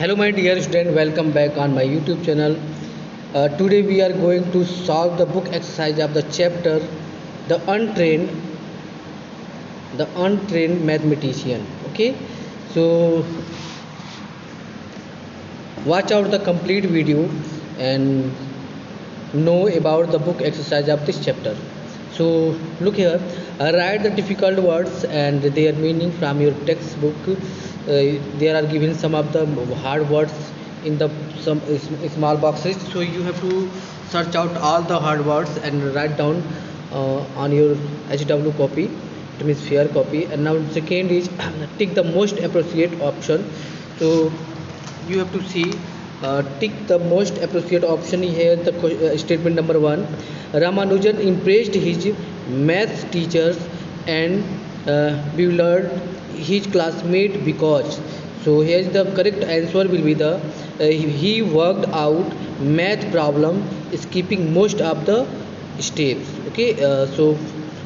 Hello my dear student, welcome back on my YouTube channel. Today we are going to solve the book exercise of the chapter the untrained the untrained mathematician. Okay, so watch out the complete video and know about the book exercise of this chapter. So look here, write the difficult words and their meaning from your textbook. There are given some of the hard words in the some small boxes, so you have to search out all the hard words and write down on your HW copy, it means fair copy. And now second is tick the most appropriate option. So you have to see, tick the most appropriate option here. The statement number one: Ramanujan impressed his math teachers and bewildered his classmate because. So here is the correct answer will be the he worked out math problem skipping most of the steps. Okay, so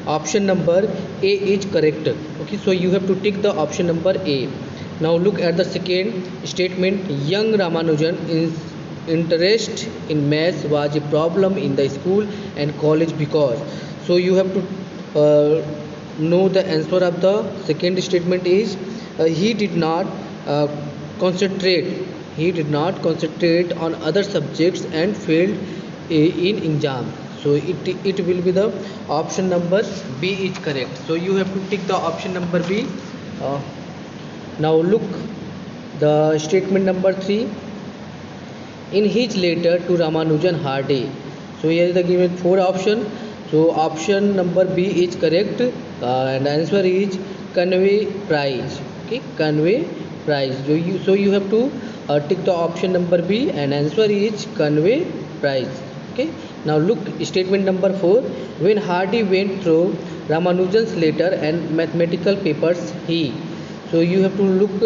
option number A is correct. Okay, so you have to tick the option number A. Now look at the second statement. Young Ramanujan's interest in maths was a problem in the school and college because. So you have to know the answer of the second statement is he did not uh, concentrate. He did not concentrate on other subjects and failed in exam. So it will be the option number B is correct. So you have to tick the option number B. Uh, Now look the statement number 3. In his letter to Ramanujan Hardy. So here is the given four option. So option number B is correct, and answer is convey prize. Okay, convey prize. So you have to tick the option number B, and answer is convey prize. Okay. Now look statement number 4. When Hardy went through Ramanujan's letter and mathematical papers, he. So you have to look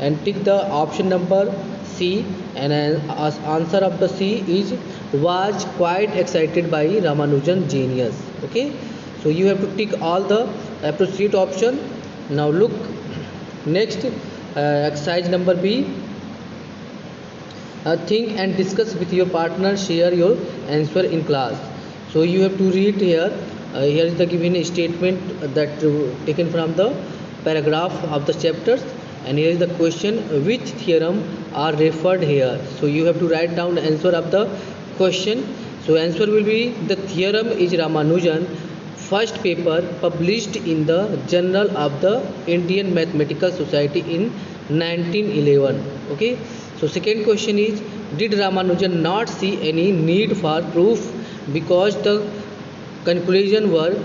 and tick the option number C, and as answer of the C is was quite excited by Ramanujan genius. Okay, so you have to tick all the appropriate option. Now look next, exercise number B. Think and discuss with your partner, share your answer in class. So you have to read here. Here is the given statement that taken from the paragraph of the chapters, and here is the question: which theorem are referred here? So you have to write down the answer of the question. So answer will be the theorem is Ramanujan first paper published in the Journal of the Indian Mathematical Society in 1911. Okay, so second question is, did Ramanujan not see any need for proof because the conclusion were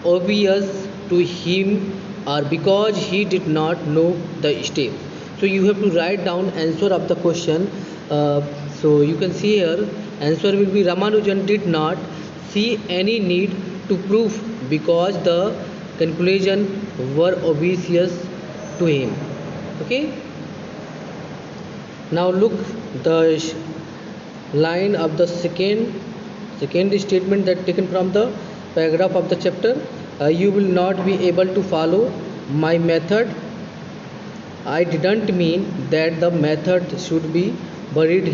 obvious to him, or because he did not know the step? So you have to write down answer of the question. So you can see here answer will be Ramanujan did not see any need to prove because the conclusion were obvious to him. Okay, now look the line of the second statement that taken from the paragraph of the chapter. You will not be able to follow my method. I didn't mean that the method should be buried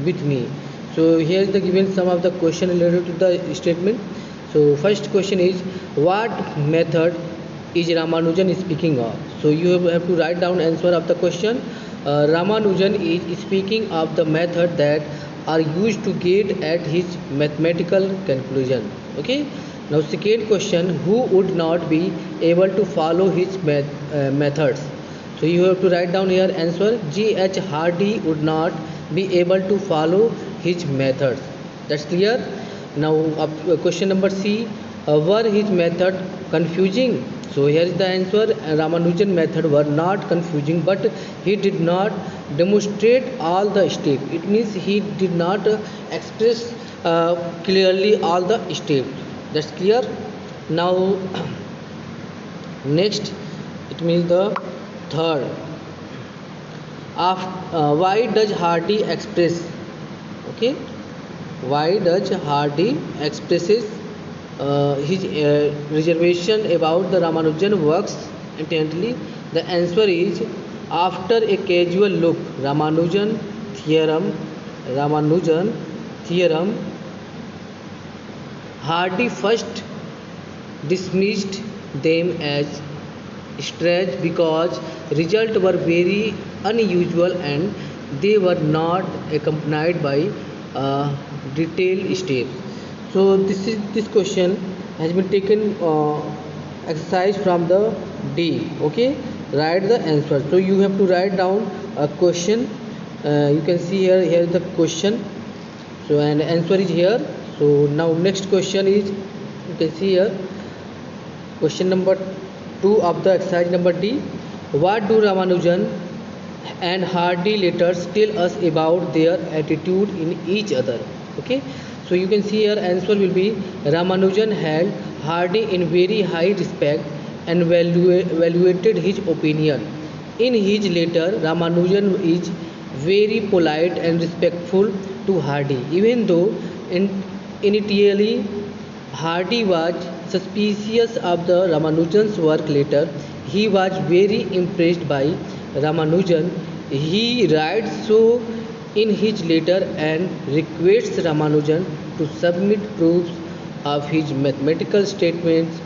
with me. So here is the given some of the question related to the statement. So first question is, what method is Ramanujan speaking of? So you have to write down answer of the question. Ramanujan is speaking of the method that are used to get at his mathematical conclusion. Okay. Now second question, who would not be able to follow his methods? So you have to write down here answer G.H. Hardy would not be able to follow his methods. That's clear. Now question number C, were his method confusing? So here is the answer, Ramanujan method were not confusing, but he did not demonstrate all the steps. It means he did not express clearly all the steps. That's clear. Now next it means the third of why does Hardy express. Okay, why does Hardy expresses his reservation about the Ramanujan works intently? The answer is After a casual look, Ramanujan theorem, Hardy first dismissed them as strange because results were very unusual and they were not accompanied by detailed steps. So this question has been taken exercise from the D. Okay, write the answer. So you have to write down a question. You can see here is the question. So and answer is here. So now next question is, you can see here, question number 2 of the exercise number D. What do Ramanujan and Hardy letters tell us about their attitude in each other? Okay, so you can see here answer will be Ramanujan held Hardy in very high respect and evaluated his opinion. In his letter, Ramanujan is very polite and respectful to Hardy, even though initially Hardy was suspicious of the Ramanujan's work. Later, he was very impressed by Ramanujan. He writes so in his letter and requests Ramanujan to submit proofs of his mathematical statements.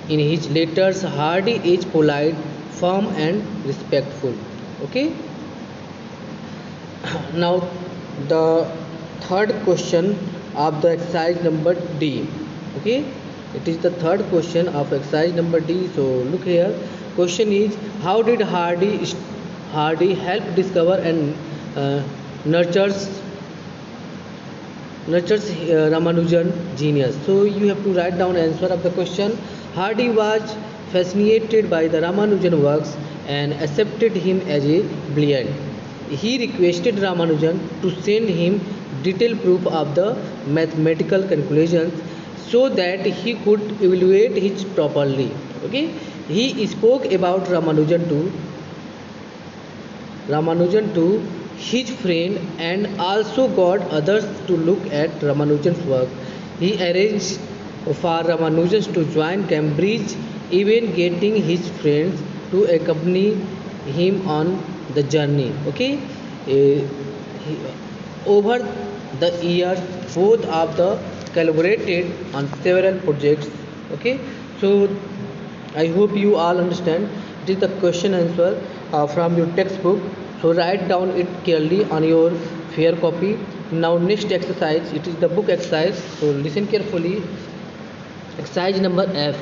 In his letters, Hardy is polite, firm, and respectful. Okay. Now the third question of the exercise number D. Okay, it is the third question of exercise number D. So look here, question is, how did Hardy help discover and nurtures Ramanujan genius? So you have to write down answer of the question. Hardy was fascinated by the Ramanujan works and accepted him as a brilliant. He requested Ramanujan to send him detailed proof of the mathematical calculations so that he could evaluate it properly. Okay, he spoke about Ramanujan to his friend and also got others to look at Ramanujan's work. He arranged for Ramanujan to join Cambridge, even getting his friends to accompany him on the journey. Okay, he, over the years, both of the collaborated on several projects. Okay, so I hope you all understand. It is the question answer from your textbook. So write down it clearly on your fair copy. Now next exercise, it is the book exercise. So listen carefully. Exercise number F.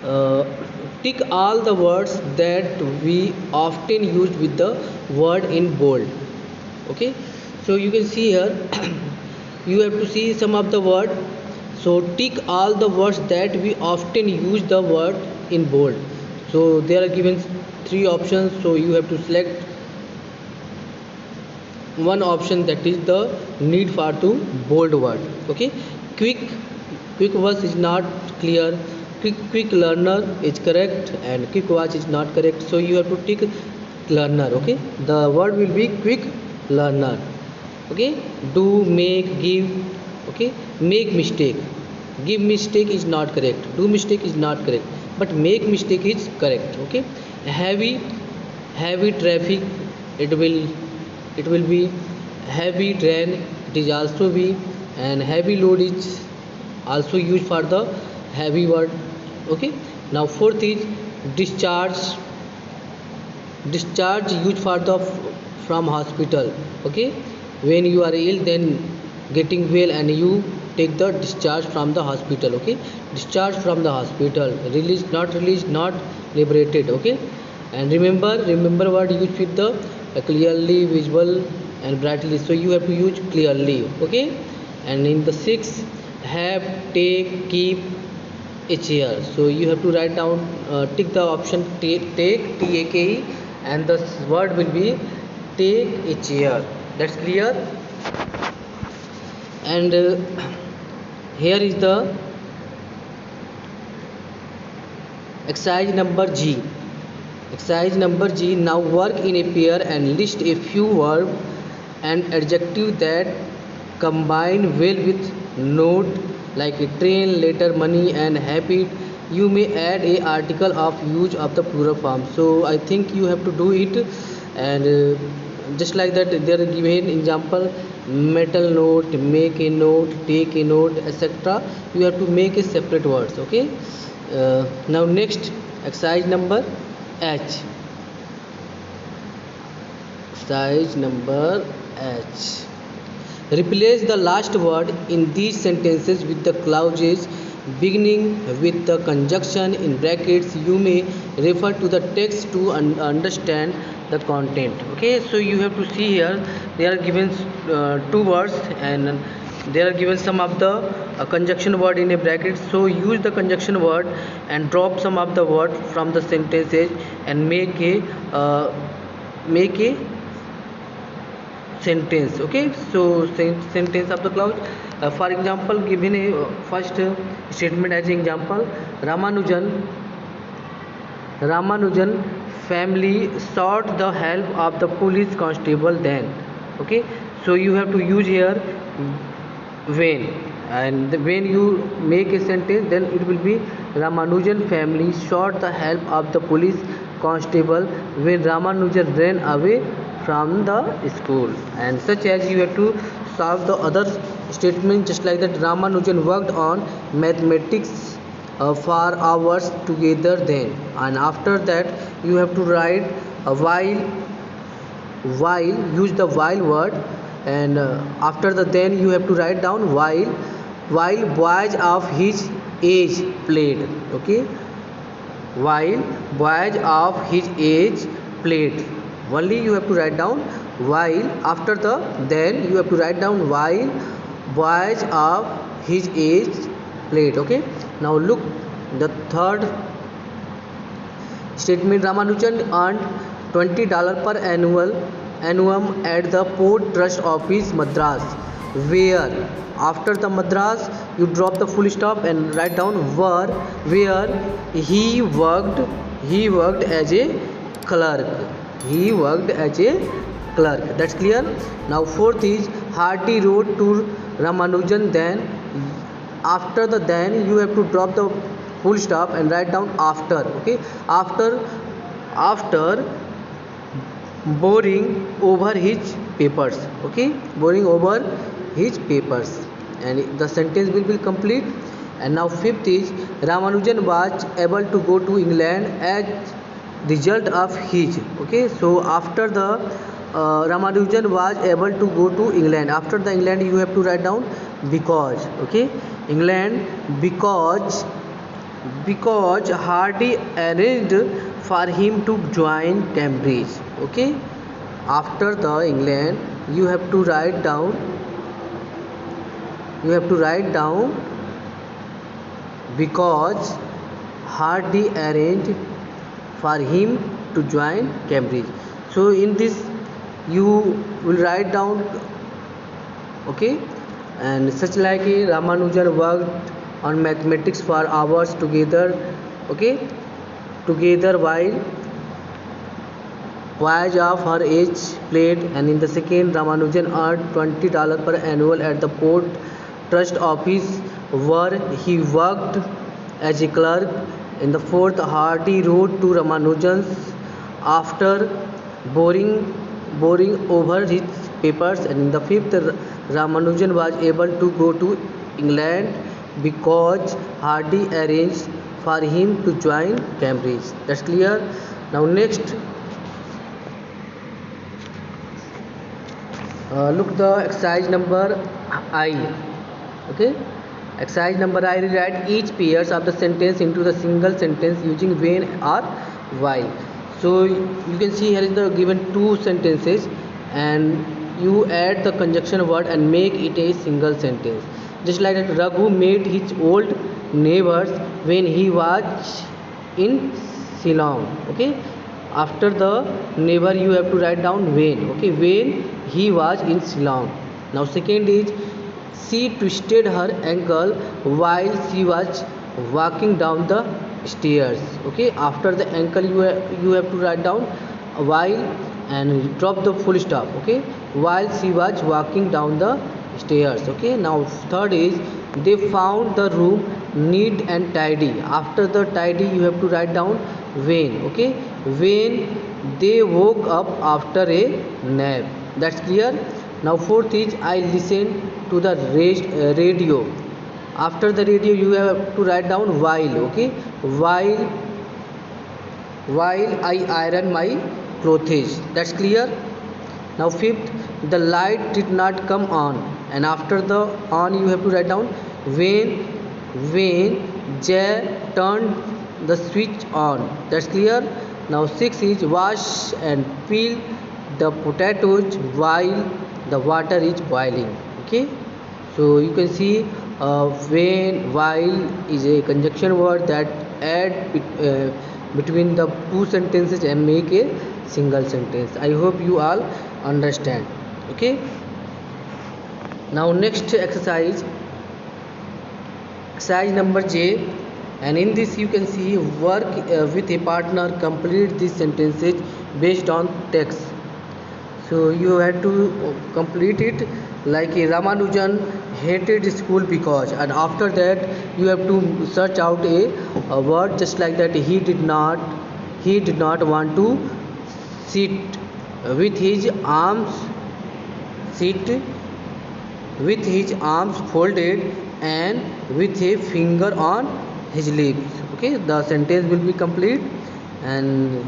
Uh, Tick all the words that we often use with the word in bold. Okay. So you can see here. You have to see some of the word. So tick all the words that we often use the word in bold. So there are given three options. So you have to select one option, that is the need for to bold word. Okay, quick quick verse is not clear. Quick learner is correct and quick watch is not correct. So you have to tick learner. Okay, the word will be quick learner. Okay, do, make, give. Okay, make mistake, give mistake is not correct, do mistake is not correct, but make mistake is correct. Okay, heavy heavy traffic, it will be heavy train, it is also be, and heavy load is also used for the heavy word. Okay, now fourth is discharge, used for the from hospital. Okay, when you are ill, then getting well and you take the discharge from the hospital. Okay, discharge from the hospital, released, not liberated. Okay, and remember word used with the clearly, visible, and brightly. So you have to use clearly. Okay, and in the sixth, have, take, keep, a chair. So you have to write down, tick the option take, take, and the word will be take a chair. That's clear. And here is the exercise number G. Exercise number G. Now work in a pair and list a few verbs and adjectives that combine well with note like a train, letter, money, and happy. you may add a article of use of the plural form. So I think you have to do it. And just like that, there are given example: metal note, make a note, take a note, etc. You have to make a separate words. Okay. Now next, exercise number H. Exercise number H. Replace the last word in these sentences with the clauses beginning with the conjunction in brackets. You may refer to the text to understand the content. Okay, so you have to see here, they are given two words, and they are given some of the conjunction word in a bracket. So use the conjunction word and drop some of the word from the sentences and make a sentence. Okay, so sentence of the clause. For example, given a first statement as an example: Ramanujan family sought the help of the police constable then. Okay, so you have to use here when, and when you make a sentence, then it will be Ramanujan family sought the help of the police constable when Ramanujan ran away from the school. And such as you have to solve the other statement just like that: Ramanujan worked on mathematics for hours together then. And after that you have to write while use the while word. And after the then you have to write down while boys of his age played. Okay, while boys of his age played, only you have to write down while. After the then you have to write down while boys of his age played. Okay, now look the third statement: Ramanujan earned $20 per annum at the Port Trust Office, Madras, where. After the Madras you drop the full stop and write down where he worked as a clerk. That's clear. Now fourth is Hardy wrote to Ramanujan then. After the then you have to drop the full stop and write down after. Okay, after boring over his papers. Okay, boring over his papers, and the sentence will be complete. And now fifth is Ramanujan was able to go to England as result of his. Okay, so after the Ramanujan was able to go to England, after the England you have to write down because. Okay, England because Hardy arranged for him to join Cambridge. Okay, after the England you have to write down because Hardy arranged for him to join Cambridge. So in this you will write down. Okay, and such like Ramanujan worked on mathematics for hours together. Okay, together while boys of her age played. And in the second, Ramanujan earned $20 per annum at the Port Trust Office where he worked as a clerk. In the fourth, Hardy wrote to Ramanujan after boring over his papers. And in the fifth, Ramanujan was able to go to England because Hardy arranged for him to join Cambridge. That's clear. Now next, look the exercise number I. Okay, exercise number I: rewrite each pairs of the sentence into the single sentence using when or while. So you can see here is the given two sentences, and you add the conjunction word and make it a single sentence. Just like that, Raghu met his old neighbors when he was in Ceylon. Okay, after the neighbor you have to write down when. Okay, when he was in Ceylon. Now second is she twisted her ankle while she was walking down the stairs. Okay, after the ankle you have to write down while and drop the full stop. Okay, while she was walking down the stairs. Okay, now third is they found the room neat and tidy. After the tidy you have to write down when. Okay, when they woke up after a nap. That's clear. Now fourth is I listen to the radio. After the radio you have to write down while. Okay, while I iron my clothes. That's clear. Now fifth, the light did not come on, and after the on you have to write down when Jay turned the switch on. That's clear. Now six is wash and peel the potatoes while the water is boiling. Okay, so you can see when while is a conjunction word that between the two sentences and make a single sentence. I hope you all understand. Okay, now next exercise number J, and in this you can see work with a partner, complete these sentences based on text. So you have to complete it like a Ramanujan hated school because, and after that you have to search out a word just like that. He did not want to sit with his arms sit with his arms folded and with a finger on his lips. Okay, the sentence will be complete. And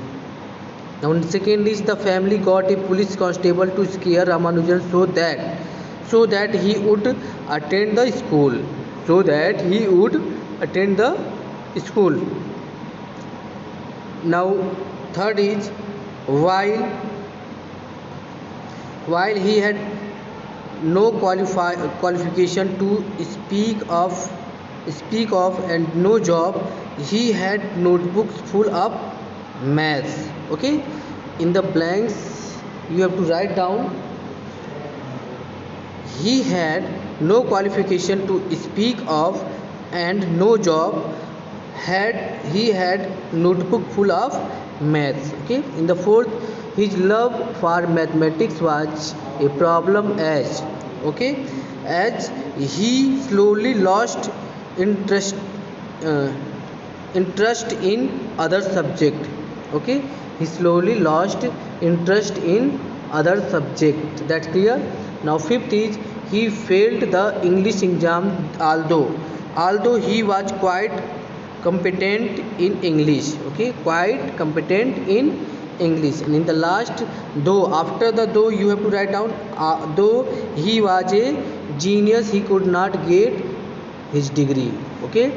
now second is the family got a police constable to scare Ramanujan so that he would attend the school. So that he would attend the school. Now third is while he had no qualification to speak of and no job, he had notebooks full of maths. Okay, in the blanks you have to write down he had no qualification to speak of and no job, he had notebook full of maths. Okay, in the fourth, his love for mathematics was a problem as he slowly lost interest uh, interest in other subject. Okay, he slowly lost interest in other subject. That's clear. Now fifth is he failed the English exam although he was quite competent in English. Okay, quite competent in English. And in the last, though, after the though you have to write down though he was a genius, he could not get his degree. Okay,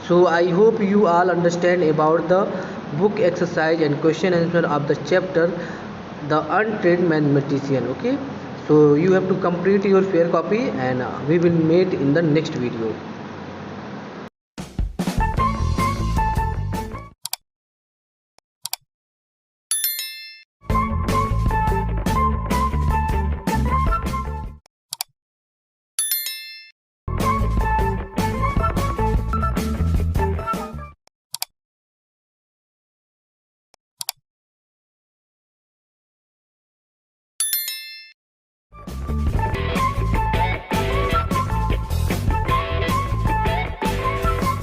so I hope you all understand about the book exercise and question answer of the chapter the untrained mathematician. Okay, so you have to complete your fair copy, and we will meet in the next video.